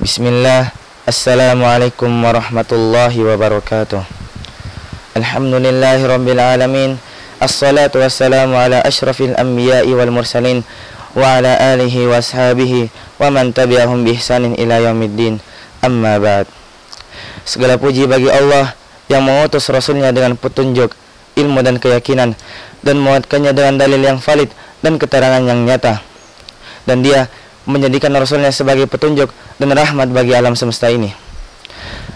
Bismillah. Assalamualaikum warahmatullahi wabarakatuh. Alhamdulillahi rabbil alamin. Assalatu wassalamu ala ashrafil anbiya'i wal mursalin wa ala alihi wa ashabihi wa man tabi'ahum bi ihsanin ila yaumiddin. Amma ba'd. Segala puji bagi Allah yang mengutus Rasulnya dengan petunjuk, ilmu dan keyakinan, dan menguatkannya dengan dalil yang valid dan keterangan yang nyata. Dan Dia menjadikan Rasulnya sebagai petunjuk dan rahmat bagi alam semesta ini.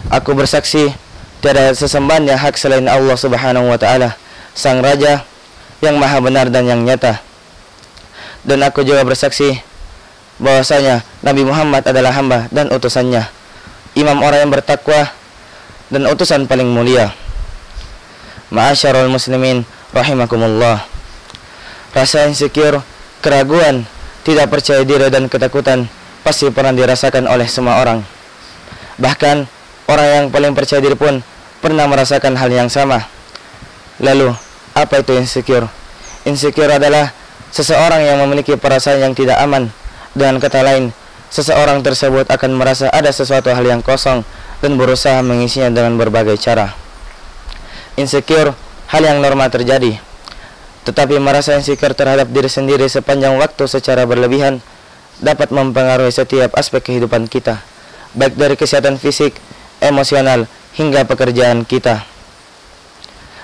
Aku bersaksi tiada sesembahan yang hak selain Allah Subhanahu wa Ta'ala, Sang Raja yang maha benar dan yang nyata. Dan aku juga bersaksi bahwasanya Nabi Muhammad adalah hamba dan utusannya, imam orang yang bertakwa dan utusan paling mulia. Ma'asyarul muslimin rahimakumullah. Rasa insecure, keraguan, tidak percaya diri dan ketakutan pasti pernah dirasakan oleh semua orang. Bahkan orang yang paling percaya diri pun pernah merasakan hal yang sama. Lalu, apa itu insecure? Insecure adalah seseorang yang memiliki perasaan yang tidak aman. Dengan kata lain, seseorang tersebut akan merasa ada sesuatu hal yang kosong dan berusaha mengisinya dengan berbagai cara. Insecure, hal yang normal terjadi. Tetapi merasa insecure terhadap diri sendiri sepanjang waktu secara berlebihan dapat mempengaruhi setiap aspek kehidupan kita, baik dari kesehatan fisik, emosional, hingga pekerjaan kita.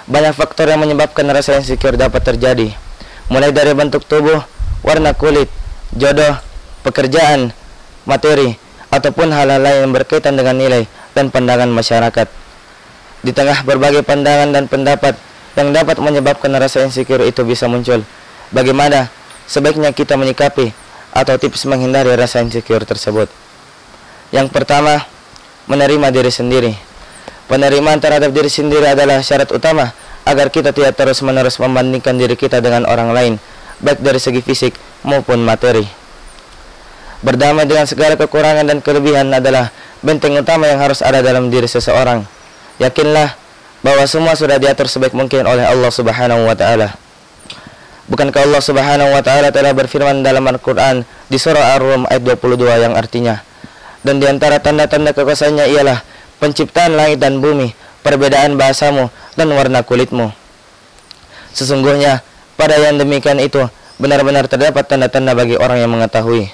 Banyak faktor yang menyebabkan rasa insecure dapat terjadi, mulai dari bentuk tubuh, warna kulit, jodoh, pekerjaan, materi, ataupun hal-hal lain yang berkaitan dengan nilai dan pandangan masyarakat. Di tengah berbagai pandangan dan pendapat yang dapat menyebabkan rasa insecure itu bisa muncul, bagaimana sebaiknya kita menyikapi atau tips menghindari rasa insecure tersebut? Yang pertama, menerima diri sendiri. Penerimaan terhadap diri sendiri adalah syarat utama agar kita tidak terus-menerus membandingkan diri kita dengan orang lain, baik dari segi fisik maupun materi. Berdamai dengan segala kekurangan dan kelebihan adalah benteng utama yang harus ada dalam diri seseorang. Yakinlah bahwa semua sudah diatur sebaik mungkin oleh Allah Subhanahu wa Ta'ala. Bukankah Allah Subhanahu wa Ta'ala telah berfirman dalam Al-Quran di surah Ar-Rum ayat 22 yang artinya, dan di antara tanda-tanda kekuasaannya ialah penciptaan langit dan bumi, perbedaan bahasamu dan warna kulitmu. Sesungguhnya pada yang demikian itu benar-benar terdapat tanda-tanda bagi orang yang mengetahui.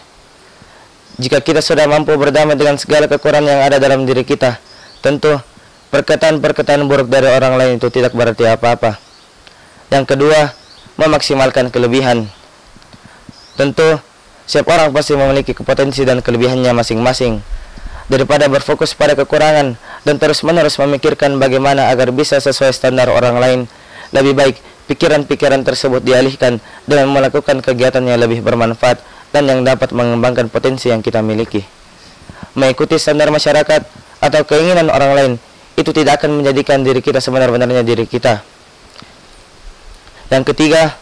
Jika kita sudah mampu berdamai dengan segala kekurangan yang ada dalam diri kita, tentu perkataan-perkataan buruk dari orang lain itu tidak berarti apa-apa. Yang kedua, memaksimalkan kelebihan. Tentu, setiap orang pasti memiliki potensi dan kelebihannya masing-masing. Daripada berfokus pada kekurangan dan terus-menerus memikirkan bagaimana agar bisa sesuai standar orang lain, lebih baik pikiran-pikiran tersebut dialihkan dengan melakukan kegiatan yang lebih bermanfaat dan yang dapat mengembangkan potensi yang kita miliki. Mengikuti standar masyarakat atau keinginan orang lain itu tidak akan menjadikan diri kita sebenar-benarnya diri kita. Yang ketiga,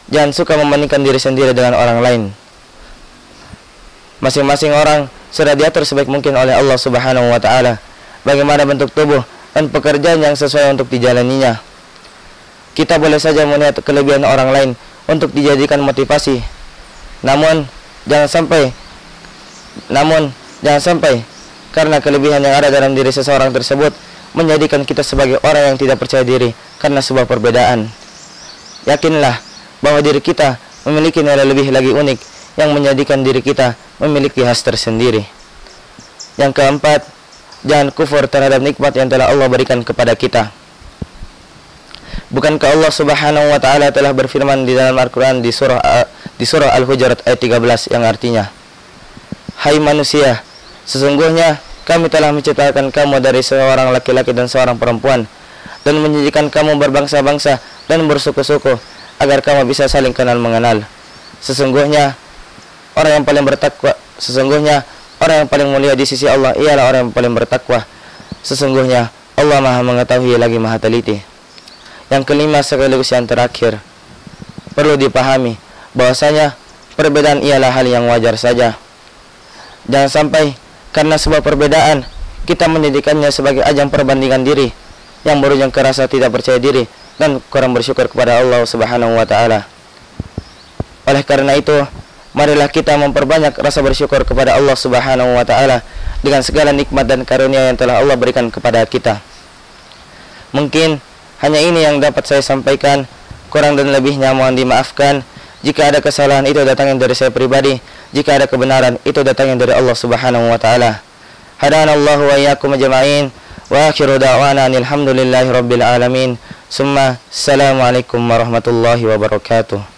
jangan suka membandingkan diri sendiri dengan orang lain. Masing-masing orang sudah diatur sebaik mungkin oleh Allah Subhanahu wa Ta'ala bagaimana bentuk tubuh dan pekerjaan yang sesuai untuk dijalaninya. Kita boleh saja melihat kelebihan orang lain untuk dijadikan motivasi. Namun jangan sampai karena kelebihan yang ada dalam diri seseorang tersebut menjadikan kita sebagai orang yang tidak percaya diri karena sebuah perbedaan. Yakinlah bahwa diri kita memiliki nilai lebih lagi unik yang menjadikan diri kita memiliki khas tersendiri. Yang keempat, jangan kufur terhadap nikmat yang telah Allah berikan kepada kita. Bukankah Allah Subhanahu wa Ta'ala telah berfirman di dalam Al-Quran di surah Al-Hujurat ayat 13 yang artinya, "Hai manusia, sesungguhnya kami telah menciptakan kamu dari seorang laki-laki dan seorang perempuan, dan menjadikan kamu berbangsa-bangsa dan bersuku-suku, agar kamu bisa saling kenal mengenal. Sesungguhnya orang yang paling mulia di sisi Allah ialah orang yang paling bertakwa. Sesungguhnya Allah Maha mengetahui lagi Maha teliti." Yang kelima sekaligus yang terakhir, perlu dipahami bahwasanya perbedaan ialah hal yang wajar saja. Jangan sampai karena sebuah perbedaan kita menjadikannya sebagai ajang perbandingan diri yang berujung ke rasa tidak percaya diri dan kurang bersyukur kepada Allah Subhanahu wa Ta'ala. Oleh karena itu, Marilah kita memperbanyak rasa bersyukur kepada Allah Subhanahu wa taala dengan segala nikmat dan karunia yang telah Allah berikan kepada kita. Mungkin hanya ini yang dapat saya sampaikan. Kurang dan lebihnya mohon dimaafkan. Jika ada kesalahan itu datangnya dari saya pribadi, jika ada kebenaran itu datangnya dari Allah Subhanahu wa taala. Hadanallahu wa iyyakum ajma'in. Wa akhiru da'wana alhamdulillahi rabbil alamin. Summa assalamualaikum warahmatullahi wabarakatuh.